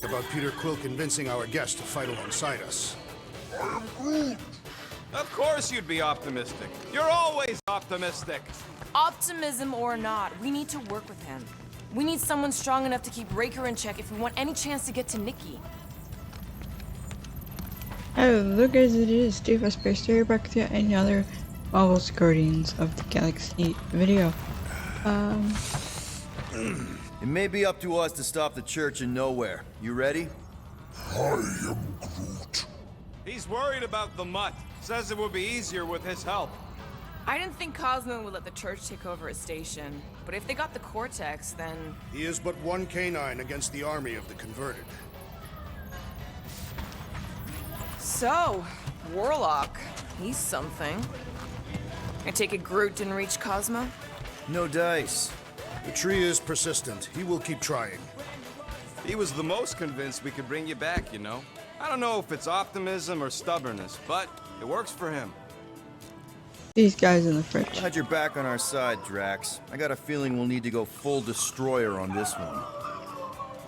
about Peter Quill convincing our guest to fight alongside us. Of course you'd be optimistic. You're always optimistic. Optimism or not, we need to work with him. We need someone strong enough to keep Raker in check if we want any chance to get to Nikki. Hello guys, it is Steve Bearstar back with another Marvel's Guardians of the Galaxy video. It may be up to us to stop the Church in Nowhere. You ready? I am Groot. He's worried about the mutt. Says it would be easier with his help. I didn't think Cosmo would let the Church take over his station, but if they got the Cortex, then... He is but one canine against the army of the converted. So, Warlock, he's something. I take it Groot didn't reach Cosmo? No dice. The tree is persistent. He will keep trying. He was the most convinced we could bring you back, you know? I don't know if it's optimism or stubbornness, but it works for him. These guys in the fridge. Glad you're back on our side, Drax. I got a feeling we'll need to go full destroyer on this one.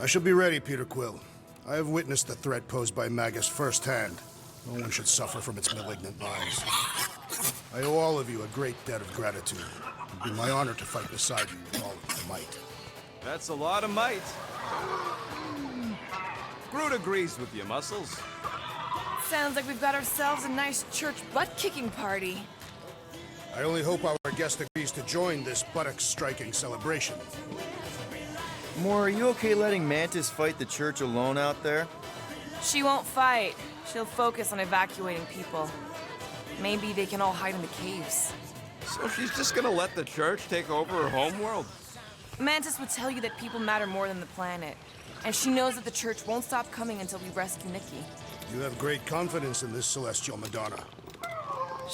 I shall be ready, Peter Quill. I have witnessed the threat posed by Magus firsthand. No one should suffer from its malignant minds. I owe all of you a great debt of gratitude. It would be my honor to fight beside you with all of my might. That's a lot of might. Groot agrees with you, Muscles. Sounds like we've got ourselves a nice church butt-kicking party. I only hope our guest agrees to join this buttocks-striking celebration. Moore, are you okay letting Mantis fight the Church alone out there? She won't fight. She'll focus on evacuating people. Maybe they can all hide in the caves. So she's just gonna let the Church take over her homeworld? Mantis would tell you that people matter more than the planet. And she knows that the Church won't stop coming until we rescue Nikki. You have great confidence in this celestial Madonna.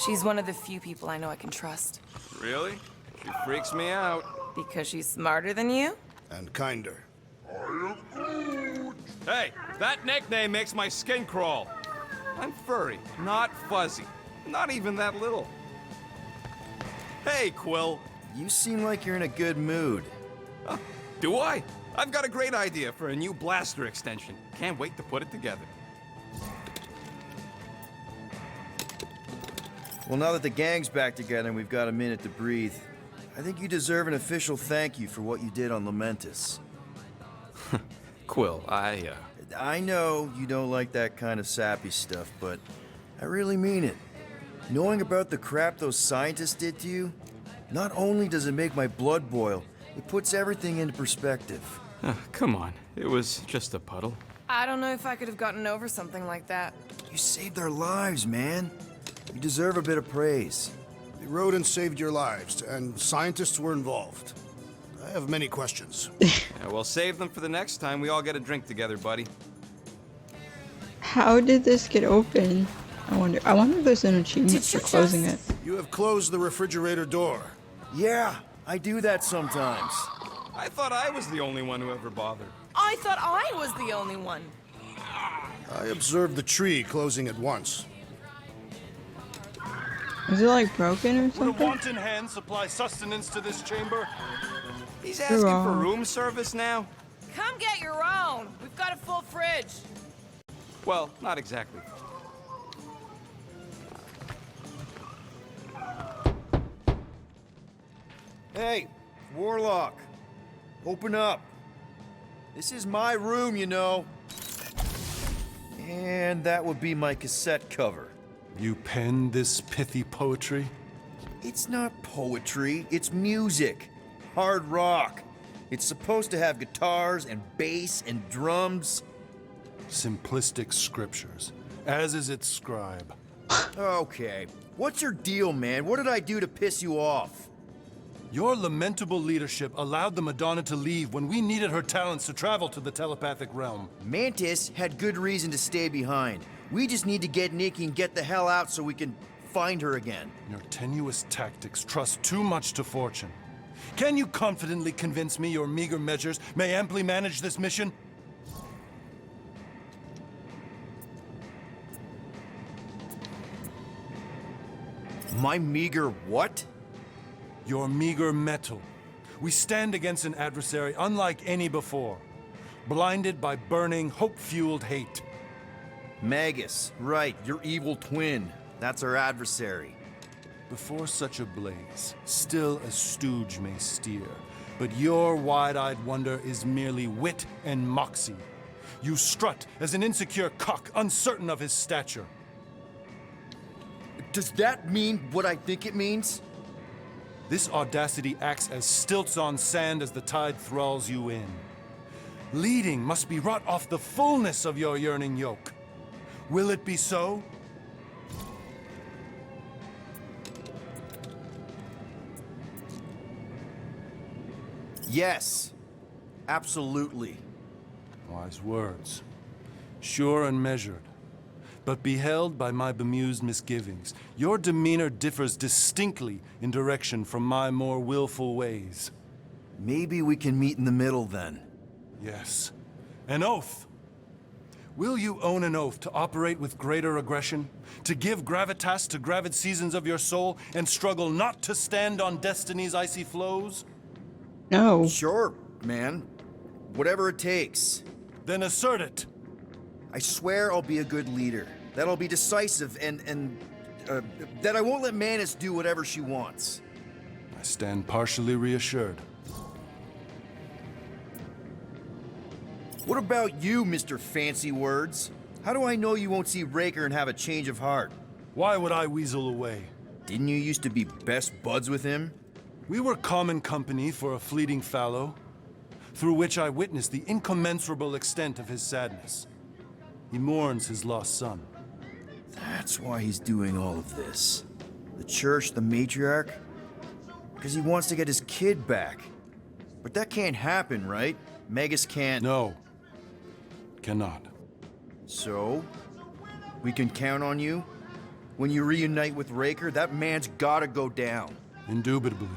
She's one of the few people I know I can trust. Really? She freaks me out. Because she's smarter than you? And kinder. Hey, that nickname makes my skin crawl. I'm furry, not fuzzy. Not even that little. Hey, Quill. You seem like you're in a good mood. Do I? I've got a great idea for a new blaster extension. Can't wait to put it together. Well, now that the gang's back together and we've got a minute to breathe, I think you deserve an official thank you for what you did on Lamentis. Quill, I know you don't like that kind of sappy stuff, but I really mean it. Knowing about the crap those scientists did to you, not only does it make my blood boil, it puts everything into perspective. Come on. It was just a puddle. I don't know if I could have gotten over something like that. You saved our lives, man. You deserve a bit of praise. The rodents saved your lives, and scientists were involved. I have many questions. Yeah, well, save them for the next time we all get a drink together, buddy. How did this get open? I wonder if there's an achievement for closing it. You have closed the refrigerator door. Yeah, I do that sometimes. I thought I was the only one who ever bothered. I thought I was the only one. I observed the tree closing at once. Is it like broken or Would a something? wanton hand supply sustenance to this chamber? He's asking for room service now? Come get your own. We've got a full fridge. Well, not exactly. Hey, Warlock, open up. This is my room, you know. And that would be my cassette cover. You penned this pithy poetry? It's not poetry, it's music. Hard rock. It's supposed to have guitars and bass and drums. Simplistic scriptures, as is its scribe. Okay, what's your deal, man? What did I do to piss you off? Your lamentable leadership allowed the Madonna to leave when we needed her talents to travel to the telepathic realm. Mantis had good reason to stay behind. We just need to get Nikki and get the hell out so we can find her again. Your tenuous tactics trust too much to fortune. Can you confidently convince me your meager measures may amply manage this mission? My meager what? Your meager metal. We stand against an adversary unlike any before. blinded by burning, hope-fueled hate. Magus, right, your evil twin. That's our adversary. Before such a blaze, still a stooge may steer, but your wide-eyed wonder is merely wit and moxie. You strut as an insecure cock, uncertain of his stature. Does that mean what I think it means? This audacity acts as stilts on sand as the tide thralls you in. Leading must be wrought off the fullness of your yearning yoke. Will it be so? Yes, absolutely. Wise words. Sure and measured. But beheld by my bemused misgivings, your demeanor differs distinctly in direction from my more willful ways. Maybe we can meet in the middle then. Yes. An oath. Will you own an oath to operate with greater aggression? To give gravitas to gravid seasons of your soul and struggle not to stand on destiny's icy flows? No. Sure, man. Whatever it takes. Then assert it. I swear I'll be a good leader. That I'll be decisive and that I won't let Manus do whatever she wants. I stand partially reassured. What about you, Mr. Fancy Words? How do I know you won't see Raker and have a change of heart? Why would I weasel away? Didn't you used to be best buds with him? We were common company for a fleeting fallow, through which I witnessed the incommensurable extent of his sadness. He mourns his lost son. That's why he's doing all of this. The church, the matriarch? Because he wants to get his kid back. But that can't happen, right? Magus can't... No. Cannot. So? We can count on you? When you reunite with Raker, that man's gotta go down. Indubitably.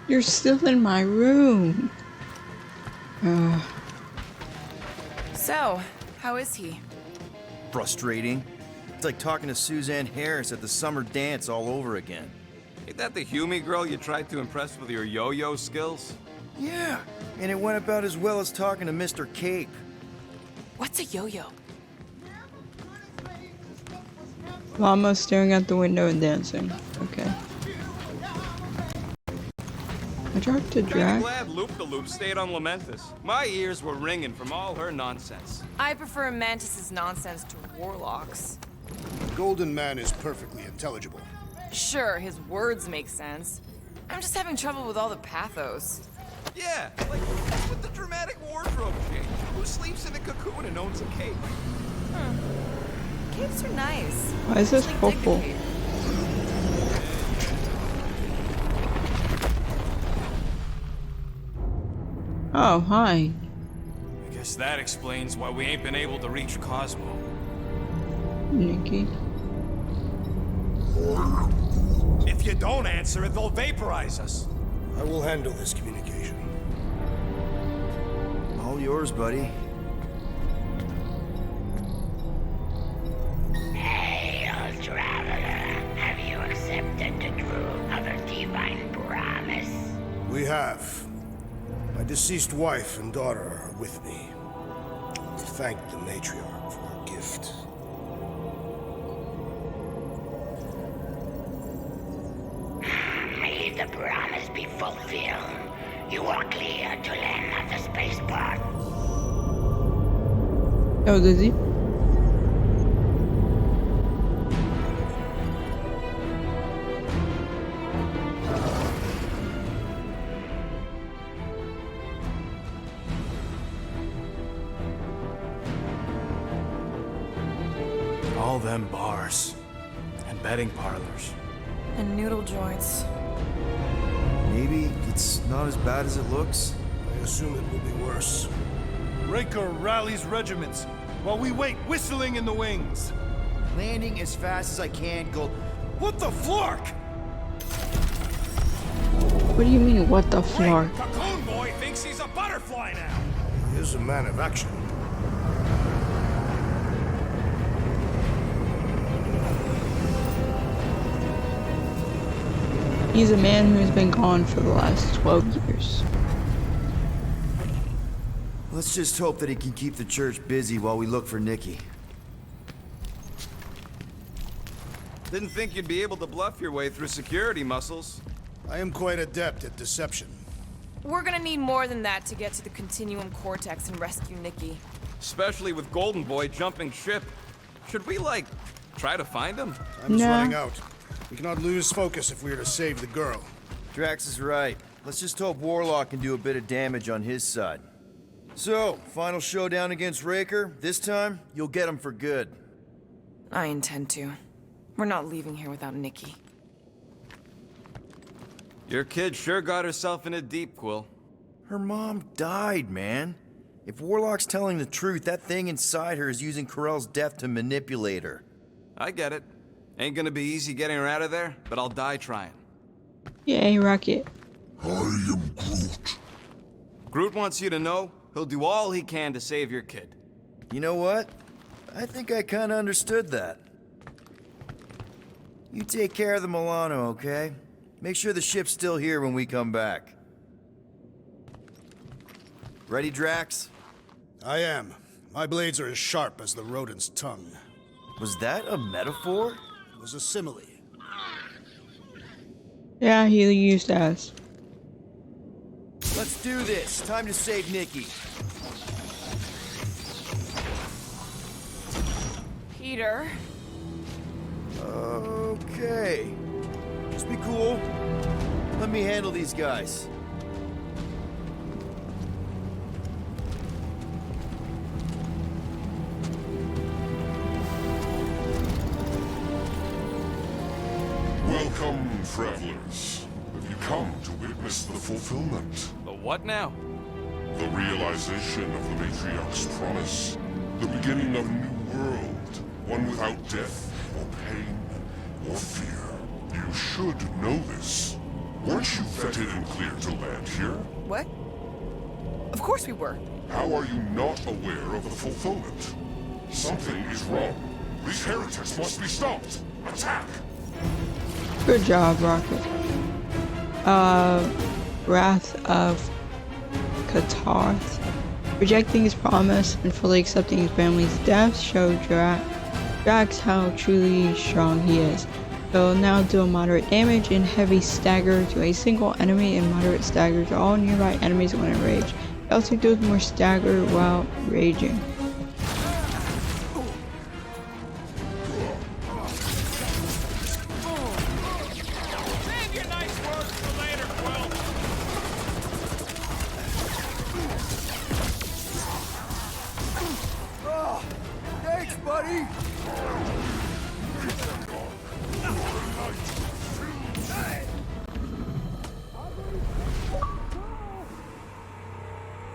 You're still in my room. So, how is he? Frustrating. It's like talking to Suzanne Harris at the summer dance all over again. Ain't that the Hume girl you tried to impress with your yo-yo skills? Yeah, and it went about as well as talking to Mr. Cape. What's a yo-yo? Llama staring out the window and dancing. Okay. I dropped a Kinda drag. glad Loop-the-Loop stayed on Lamentus. My ears were ringing from all her nonsense. I prefer Mantis's nonsense to Warlock's. Golden Man is perfectly intelligible. Sure, his words make sense. I'm just having trouble with all the pathos. Yeah, like, what's with the dramatic wardrobe change? Who sleeps in a cocoon and owns a cape? Capes are nice. Why is this Actually dig the purple? cape. Oh, hi. I guess that explains why we ain't been able to reach Cosmo. Nikki. If you don't answer it, they'll vaporize us. I will handle this communication. All yours, buddy. Hail, traveler. Have you accepted the truth of a divine promise? We have. My deceased wife and daughter are with me. Thank the matriarch for her gift. May the promise be fulfilled. You are clear to land at the spaceport. Oh, does he? All them bars. And betting parlors. And noodle joints. Maybe it's not as bad as it looks. I assume it will be worse. Raker rallies regiments, while we wait whistling in the wings. Landing as fast as I can, go. What the flark? What do you mean, what the flark? Cocoon Boy thinks he's a butterfly now. He is a man of action. He's a man who's been gone for the last 12 years. Let's just hope that he can keep the church busy while we look for Nikki. Didn't think you'd be able to bluff your way through security, Muscles. I am quite adept at deception. We're gonna need more than that to get to the Continuum Cortex and rescue Nikki. Especially with Golden Boy jumping ship. Should we, like, try to find him? Time's No. running out. We cannot lose focus if we are to save the girl. Drax is right. Let's just hope Warlock can do a bit of damage on his side. So, final showdown against Raker. This time, you'll get him for good. I intend to. We're not leaving here without Nikki. Your kid sure got herself in it deep, Quill. Her mom died, man. If Warlock's telling the truth, that thing inside her is using Corell's death to manipulate her. I get it. Ain't gonna be easy getting her out of there, but I'll die trying. Yay, Rocket. I am Groot. Groot wants you to know he'll do all he can to save your kid. You know what? I think I kinda understood that. You take care of the Milano, okay? Make sure the ship's still here when we come back. Ready, Drax? I am. My blades are as sharp as the rodent's tongue. Was that a metaphor? It was a simile. Yeah, he used us. Let's do this. Time to save Nikki. Peter. Okay. Just be cool. Let me handle these guys. Welcome, travelers. Have you come to witness the fulfillment? But what now? The realization of the Matriarch's promise. The beginning of a new world. One without death, or pain, or fear. You should know this. Weren't you vetted and cleared to land here? What? Of course we were. How are you not aware of the fulfillment? Something is wrong. These heretics must be stopped. Attack! Good job, Rocket. Wrath of Katarth. Rejecting his promise and fully accepting his family's death showed Drax how truly strong he is. He will now deal moderate damage and heavy stagger to a single enemy and moderate stagger to all nearby enemies when enraged. He also deals more stagger while raging. Save your nice words for later, Quill. Thanks, buddy!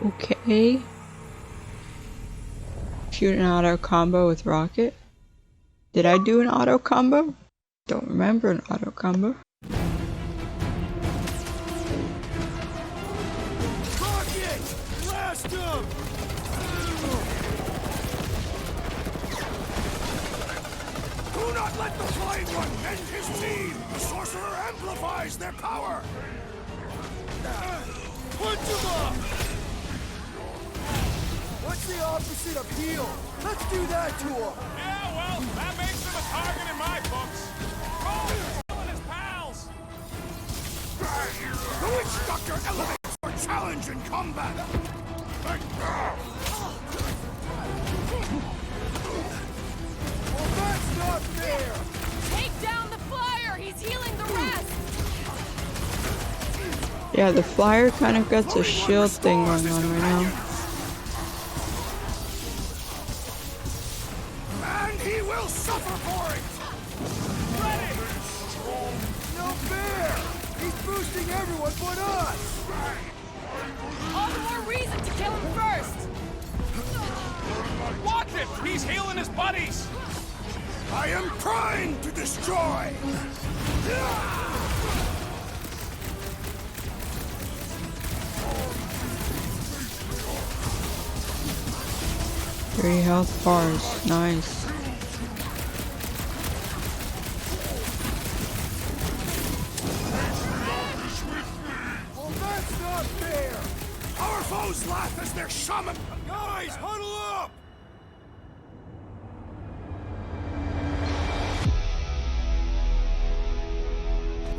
Okay. Shoot an auto combo with Rocket. Did I do an auto combo? Don't remember an auto combo. Rocket! Blast him! Do not let the Flying One end his team! The Sorcerer amplifies their power! Punch him up! What's the opposite of heal? Let's do that to him! Yeah, well, that makes him a target in my books. Cole and his pals. The Witch Doctor elevates for challenge in combat! Well, that's not fair! Take down the flyer! He's healing the rest! Yeah, the flyer kind of got a shield thing going on right now. And he will suffer for it! No fair! He's boosting everyone but us! All the more reason to kill him first! Watch it! He's healing his buddies! I am trying to destroy! 3 health bars, nice. Well, that's not fair! Our foes lack wrath as their shaman! Guys, huddle up!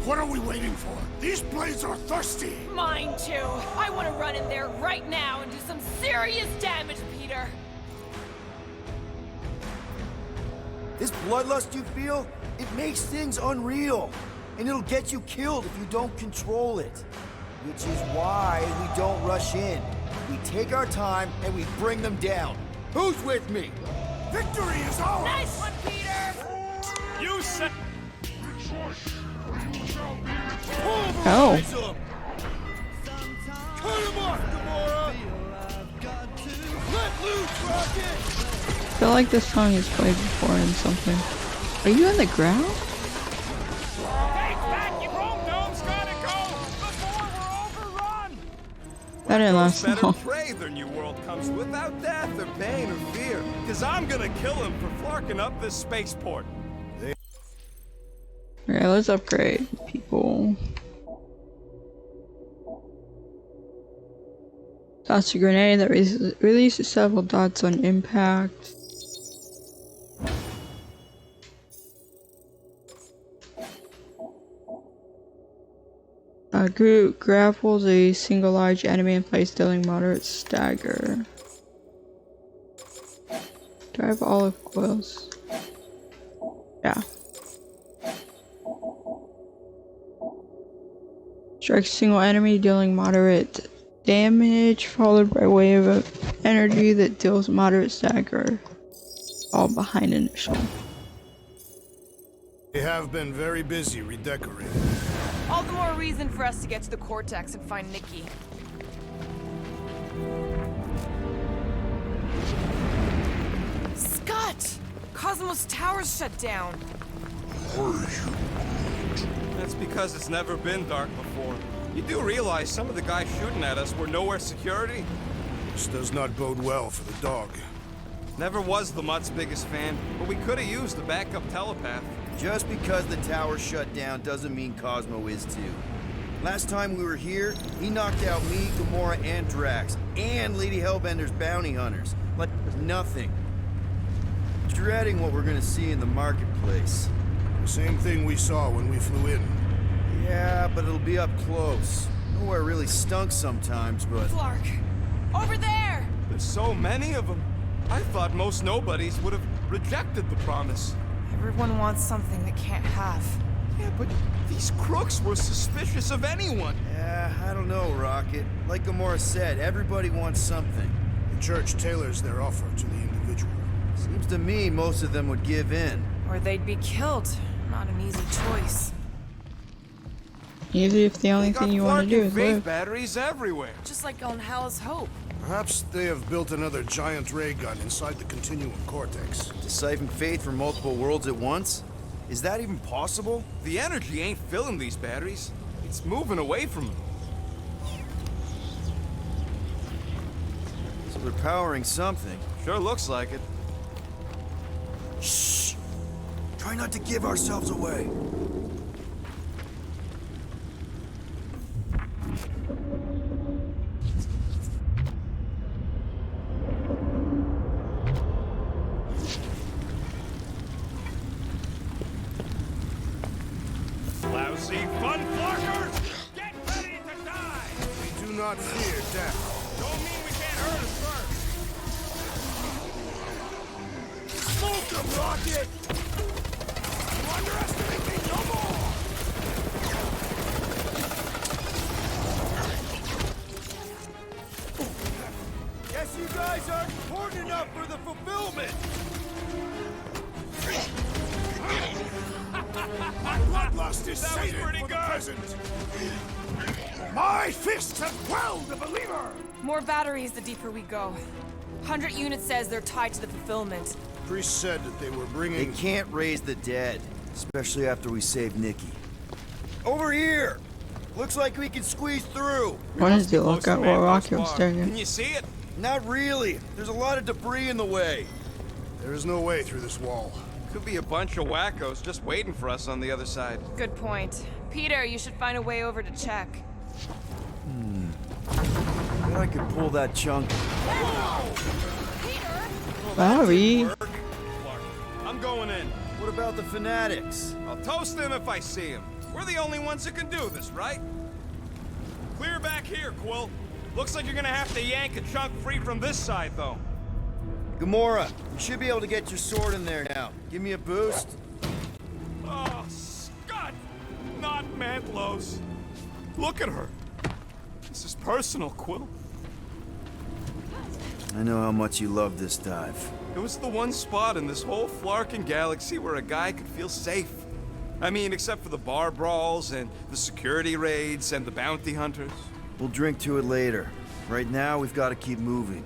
What are we waiting for? These blades are thirsty! Mine too. I want to run in there right now and do some serious damage, Peter. This bloodlust you feel, it makes things unreal. And it'll get you killed if you don't control it. Which is why we don't rush in. We take our time and we bring them down. Who's with me? Victory is ours! Nice one, Peter! You said. Oh. Cut him off, Gamora! Let loose, Rocket! I feel like this song is played before in something. Are you on the ground? Take back, your home dome's gotta go before we're overrun! That didn't last Better long. pray their new world comes without death or pain or fear, because I'm gonna kill him for flarking up this spaceport. Alright, let's upgrade people. Toss a grenade that releases several dots on impact. Groot grapples a single large enemy in place, dealing moderate stagger. Do I have olive coils? Yeah. Strikes a single enemy, dealing moderate damage, followed by a wave of energy that deals moderate stagger. All behind initial. They have been very busy redecorating. All the more reason for us to get to the Cortex and find Nikki. Scott! Cosmos Tower's shut down. That's because it's never been dark before. You do realize some of the guys shooting at us were nowhere security? This does not bode well for the dog. Never was the Mutt's biggest fan, but we could have used a backup telepath. Just because the tower shut down doesn't mean Cosmo is too. Last time we were here, he knocked out me, Gamora, and Drax, and Lady Hellbender's bounty hunters. Like nothing. Dreading what we're gonna see in the marketplace. The same thing we saw when we flew in. Yeah, but it'll be up close. Nowhere really stunk sometimes, but... Clark! Over there! There's so many of them. I thought most nobodies would have rejected the promise. Everyone wants something they can't have. Yeah, but these crooks were suspicious of anyone. Yeah, I don't know, Rocket. Like Gamora said, everybody wants something. The church tailors their offer to the individual. Seems to me most of them would give in. Or they'd be killed. Not an easy choice. Easy if the only They thing got you want to do Clark is and Faith live. batteries everywhere. Just like on Hal's Hope. Perhaps they have built another giant ray gun inside the Continuum Cortex. To siphon faith from multiple worlds at once? Is that even possible? The energy ain't filling these batteries. It's moving away from them. So they're powering something. Sure looks like it. Shh! Try not to give ourselves away. Lousy fun flarkers! Get ready to die! We do not fear death. Don't mean we can't hurt us first. Smoke them, Rocket! You underestimate me no more! Guess you guys aren't important enough for the fulfillment! My bloodlust is That was sated pretty for the good. present. My fists have quelled the believer! More batteries the deeper we go. 100 units says they're tied to the fulfillment. Priest said that they were They bringing... can't raise the dead, especially after we save Nikki. Over here! Looks like we can squeeze through. Why does it look at what Rocky was staring Can at? you see it? Not really. There's a lot of debris in the way. There is no way through this wall. Could be a bunch of wackos just waiting for us on the other side. Good point. Peter, you should find a way over to check. I could pull that chunk. Sorry. Clark, I'm going in. What about the fanatics? I'll toast them if I see them. We're the only ones who can do this, right? Clear back here, Quill. Looks like you're gonna have to yank a chunk free from this side, though. Gamora, you should be able to get your sword in there now. Give me a boost. Oh, Scott! Not Mantlos. Look at her. This is personal, Quill. I know how much you love this dive. It was the one spot in this whole Flarkin galaxy where a guy could feel safe. I mean, except for the bar brawls and the security raids and the bounty hunters. We'll drink to it later. Right now, we've got to keep moving.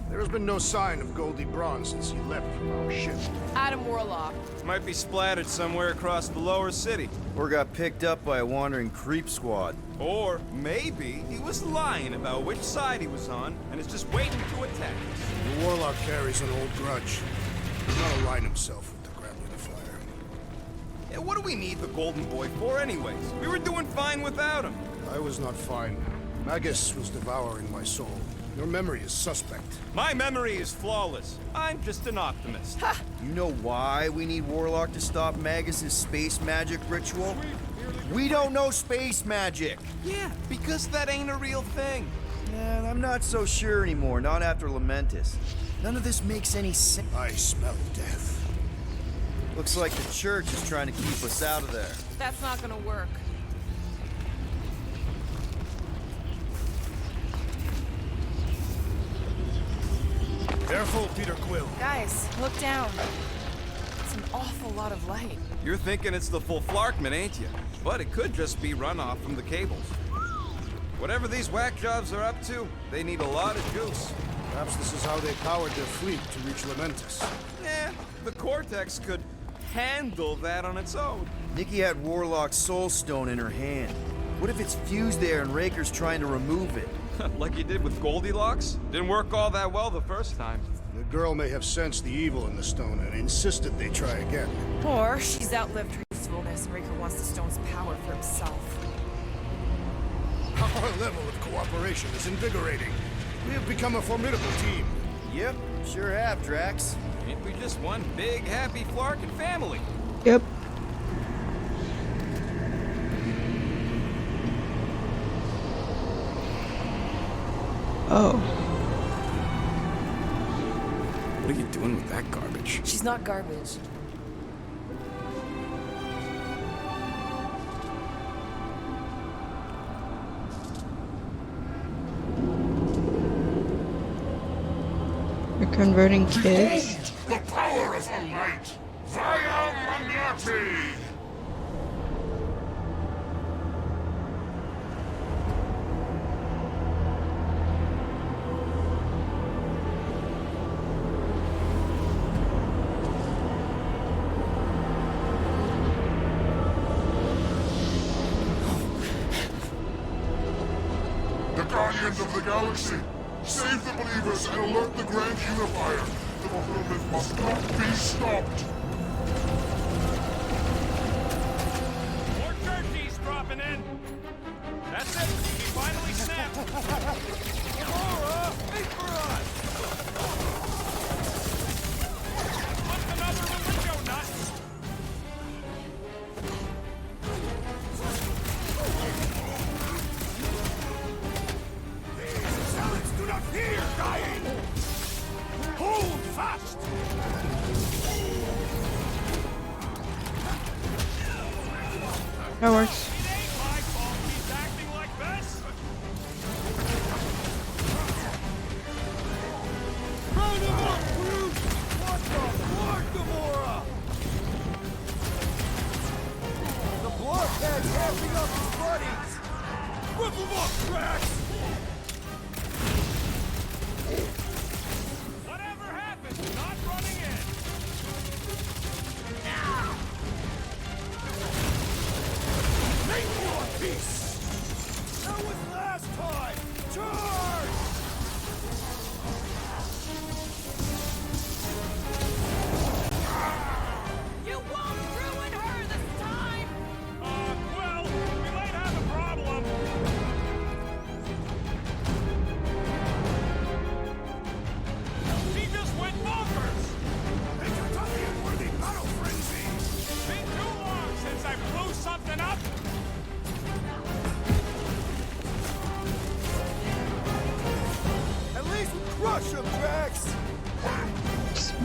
There has been no sign of Goldie Braun since he left from our ship. Adam Warlock. Might be splattered somewhere across the lower city. Or got picked up by a wandering creep squad. Or maybe he was lying about which side he was on and is just waiting to attack us. The Warlock carries an old grudge. He does not align himself with the Grand Unifier. Yeah, what do we need the Golden Boy for anyways? We were doing fine without him. I was not fine. Magus was devouring my soul. Your memory is suspect. My memory is flawless. I'm just an optimist. You know why we need Warlock to stop Magus's space magic ritual? We don't know space magic! Yeah, because that ain't a real thing. Man, I'm not so sure anymore, not after Lamentus. None of this makes any sense. I smell death. Looks like the church is trying to keep us out of there. That's not gonna work. Careful, Peter Quill. Guys, look down. It's an awful lot of light. You're thinking it's the full Flarkman, ain't you? But it could just be runoff from the cables. Whatever these whack jobs are up to, they need a lot of juice. Perhaps this is how they powered their fleet to reach Lamentus. Yeah, the Cortex could handle that on its own. Nikki had Warlock's soul stone in her hand. What if it's fused there and Raker's trying to remove it? Like you did with Goldilocks? Didn't work all that well the first time. The girl may have sensed the evil in the stone and insisted they try again. Or she's outlived her usefulness and Raker wants the stone's power for himself. Our level of cooperation is invigorating. We have become a formidable team. Yep, sure have, Drax. Ain't we just one big, happy Flarkin family? Yep. Oh. What are you doing with that garbage? She's not garbage. You're converting kids? The power of the light! Via Magnati! The Guardians of the Galaxy! Save the believers and alert the Grand Unifier! The fulfillment must not be stopped! More turkeys dropping in. That's it. We finally snapped. Gamora, wait for us. What's another Malingo nut? Zealots do not fear dying! Hold fast! That works. It ain't my fault he's acting like this. Round him up, Groot! What the fuck, Gamora? The blockhead's helping up his buddies! Rip him up, Drax! Whatever happened, not running in. Make your peace! That was last time! Charge! You won't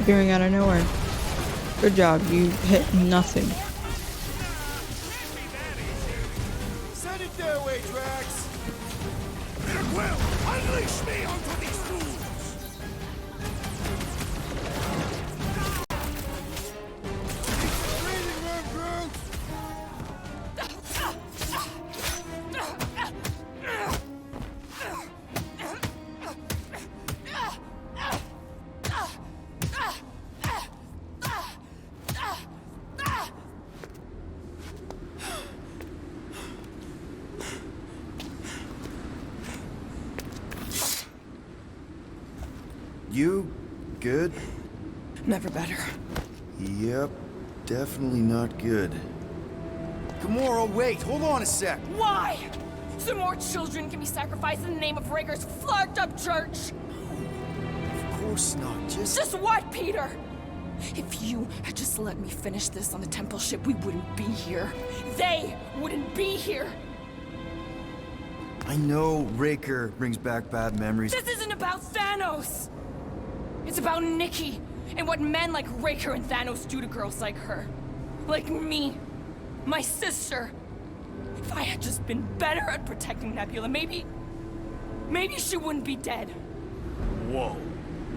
appearing out of nowhere. Good job, you hit nothing. Send it their way, Drax! Peter Quill, unleash me onto these fools! You good? Never better. Yep, definitely not good. Gamora, wait, hold on a sec. Why? So more children can be sacrificed in the name of Raker's flarked up church? Of course not, Just what, Peter? If you had just let me finish this on the temple ship, we wouldn't be here. They wouldn't be here. I know Raker brings back bad memories. This isn't about Thanos. It's about Nikki and what men like Raker and Thanos do to girls like her. Like me. My sister. If I had just been better at protecting Nebula, maybe she wouldn't be dead. Whoa.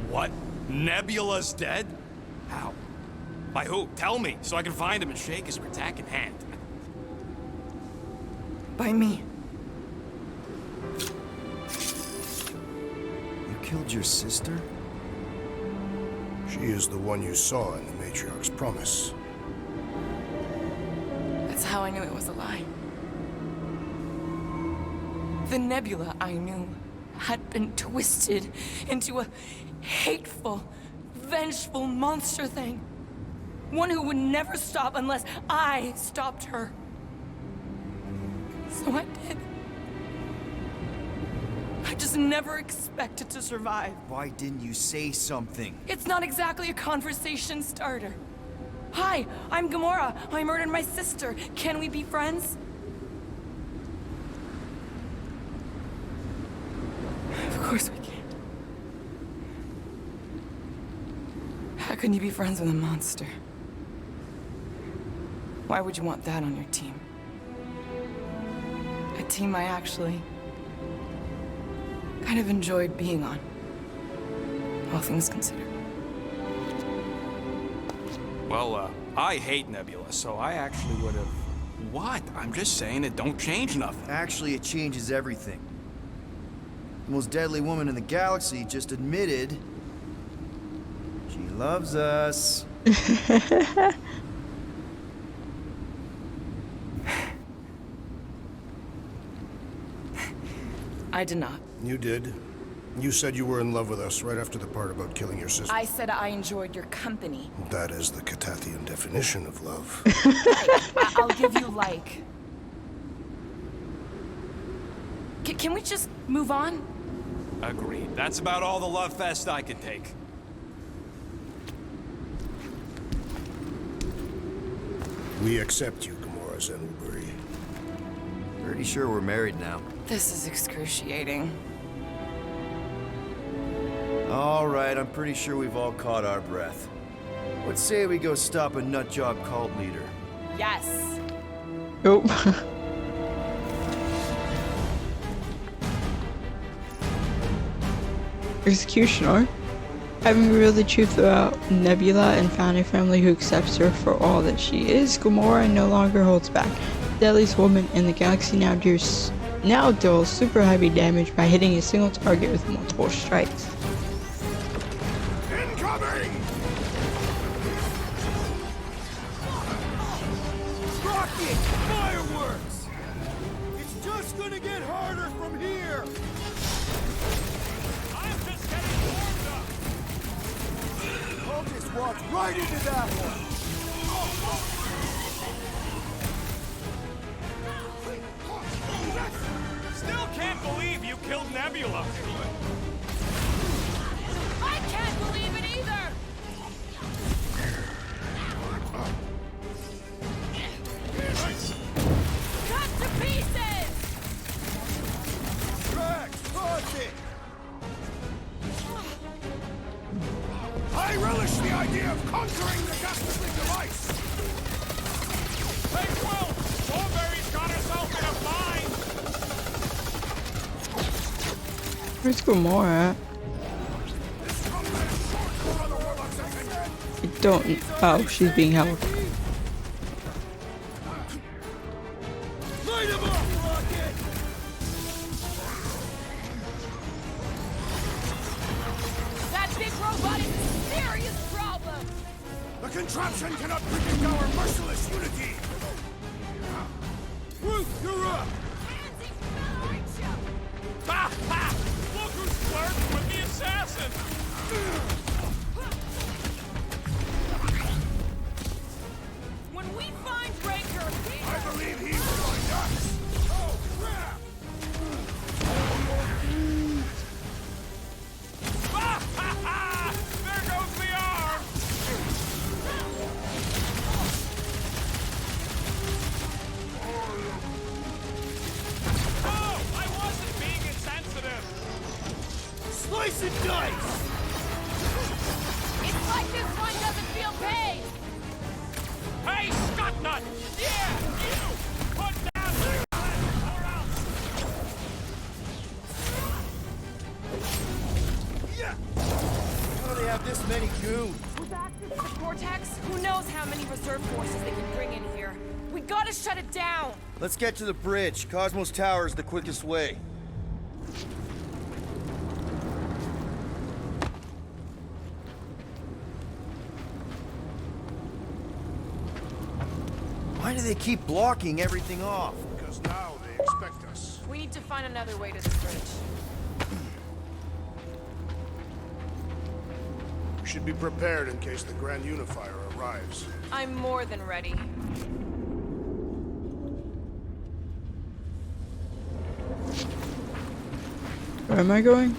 What? Nebula's dead? How? By who? Tell me, so I can find him and shake his attacking hand. By me. You killed your sister? She is the one you saw in the Matriarch's promise. That's how I knew it was a lie. The Nebula I knew had been twisted into a hateful, vengeful monster thing. One who would never stop unless I stopped her. So I did. I just never expected to survive. Why didn't you say something? It's not exactly a conversation starter. Hi, I'm Gamora. I murdered my sister. Can we be friends? Of course we can. How can you be friends with a monster? Why would you want that on your team? A team I actually kind of enjoyed being on, all things considered. Well, I hate Nebula, so I actually would have... What? I'm just saying it don't change nothing. Actually, it changes everything. The most deadly woman in the galaxy just admitted she loves us. I did not. You did. You said you were in love with us right after the part about killing your sister. I said I enjoyed your company. That is the Catathian definition of love. I'll give you like. Can we just move on? Agreed. That's about all the love fest I could take. We accept you, Gamora Zenuburi. Pretty sure we're married now. This is excruciating. All right, I'm pretty sure we've all caught our breath. Let's say we go stop a nutjob cult leader. Yes. Nope. Executioner. Having revealed the truth about Nebula and found a family who accepts her for all that she is, Gamora no longer holds back. The deadliest woman in the galaxy now deals super heavy damage by hitting a single target with multiple strikes. Incoming! Rocket! Fireworks! It's just gonna get harder from here! I'm just getting warmed up! I'll just walk right into that one! Still can't believe you killed Nebula! I can't believe it either! Cut to pieces! Drax, pause it! I relish the conquering the dastardly device! Hey, Quill! Strawberry's got herself in a bind! Where's Gamora at? I don't. Oh, she's being held. Light him up, Rocket! That big robot is a serious problem! The contraption cannot predict our merciless unity! Ruth, you're up! Ha ha! Look who's flirting with the assassin! When we find Raker, I believe he will find us! Oh, crap! Ha ha ha! There goes the arm! Oh, I wasn't being insensitive! Slice and dice! it's like this one doesn't feel pain! Hey, Scutnut! Yeah, you! Put down your gun, or else! Yeah! How do they have this many goons? With access to the Cortex, who knows how many reserve forces they can bring in here? We gotta shut it down! Let's get to the bridge. Cosmos Tower is the quickest way. Why do they keep blocking everything off? Because now they expect us. We need to find another way to the bridge. We should be prepared in case the Grand Unifier arrives. I'm more than ready. Where am I going?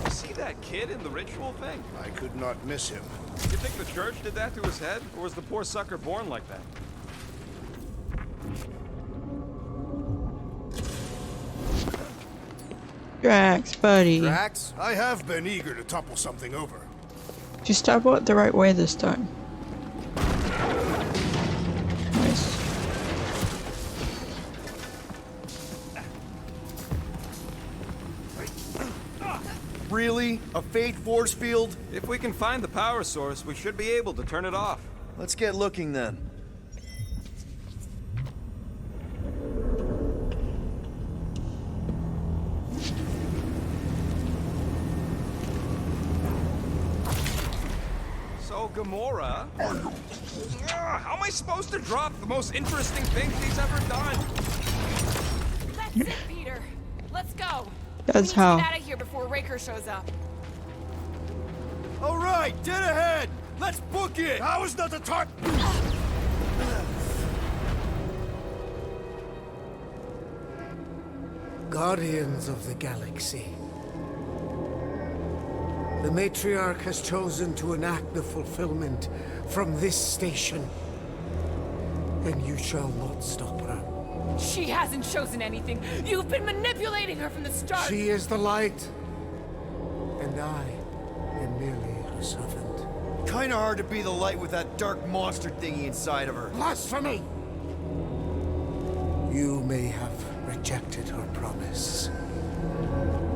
See that kid in the ritual thing? I could not miss him. You think the church did that to his head? Or was the poor sucker born like that? Drax, buddy. Drax? I have been eager to topple something over. Just step out the right way this time. Nice. Really? A fate force field? If we can find the power source, we should be able to turn it off. Let's get looking then. So, Gamora... how am I supposed to drop the most interesting thing she's ever done? That's it, Peter. Let's go. That's we need how. to get out of here before Raker shows up. All right, dead ahead! Let's book it! How is not the time? Guardians of the Galaxy. The Matriarch has chosen to enact the fulfillment from this station. And you shall not stop her. She hasn't chosen anything. You've been manipulating her from the start. She is the light. And I am merely her servant. Kinda hard to be the light with that dark monster thingy inside of her. Blasphemy! You may have rejected her promise,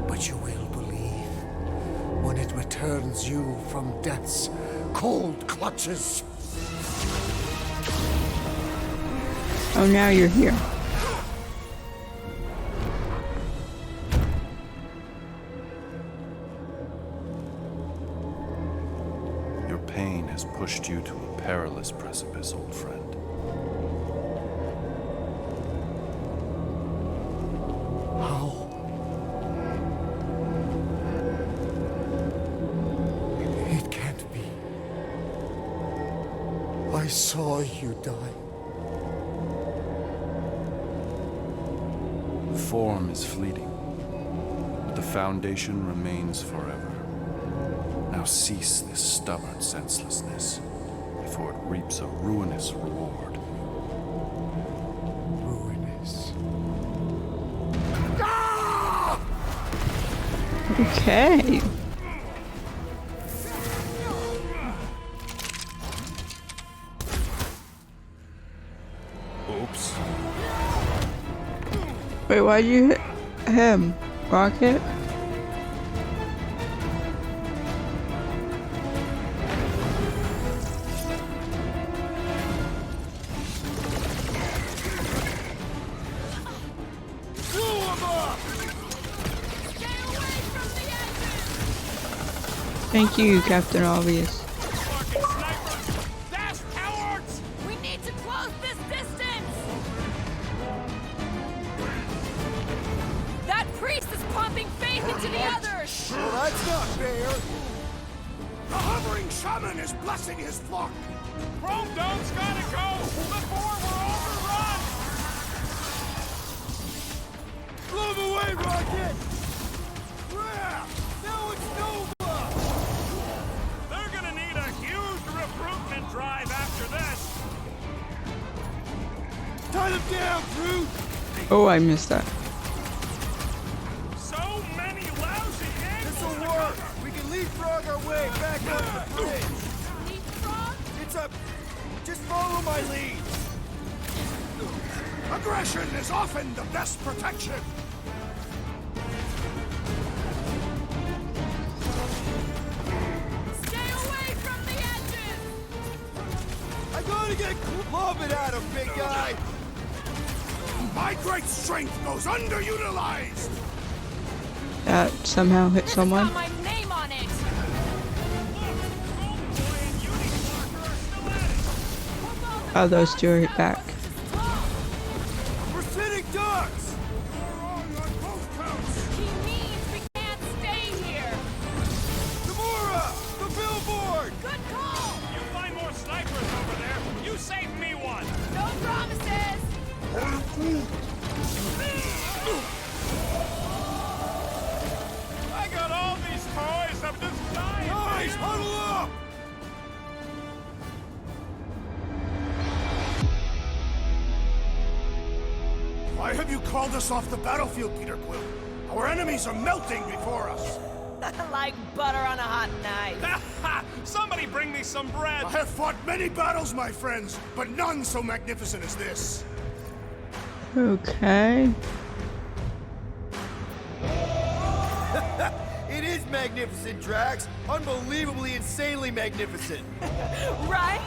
but you will believe when it returns you from death's cold clutches. Oh, now you're here. Your pain has pushed you to a perilous precipice, old friend. How? It can't be. I saw you die. Form is fleeting, but the foundation remains forever. Now cease this stubborn senselessness, before it reaps a ruinous reward. Ruinous. Okay. Oops. Wait, why'd you hit him? Rocket? Thank you, Captain Obvious. Dash cowards! We need to close this distance! That priest is pumping faith into the others! Well, that's not fair. The hovering shaman is blessing his flock. Chrome Dome's gotta go before we're overrun! Move away, Rocket! Yeah, now it's Nova! They're gonna need a huge recruitment drive after this! Tie them down, Groot! Oh, I missed that. So many lousy This'll angles! work! We can leapfrog our way back over the bridge! Leapfrog? It's up! Just follow my lead! Aggression is often the best protection. Stay away from the edges! I gotta get clubbing at him, big guy! My great strength goes underutilized. That somehow hit This someone. has got my name on it! Oh, those two are back. We're sitting ducks! Wrong on both counts. He means we can't stay here! Gamora! The billboard! Good call! You find more snipers over there, you save me one! No promises! I got all these toys, I'm just dying! Guys, huddle up! Why have you called us off the battlefield, Peter Quill? Our enemies are melting before us. Like butter on a hot night. Somebody bring me some bread! I have fought many battles, my friends, but none so magnificent as this. Okay. It is magnificent, Drax! Unbelievably, insanely magnificent! Right?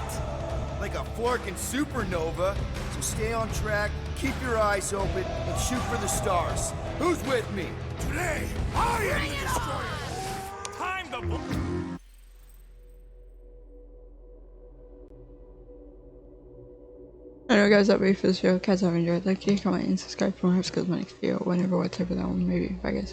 Like a flirking supernova. So stay on track, keep your eyes open, and shoot for the stars. Who's with me? Today, I am the destroyer. Time to... Anyway guys, that'll be for this video. Guys, I've enjoyed. Like, comment, and subscribe for more. Have a good next video. Whenever, whatever that one may be. Bye guys.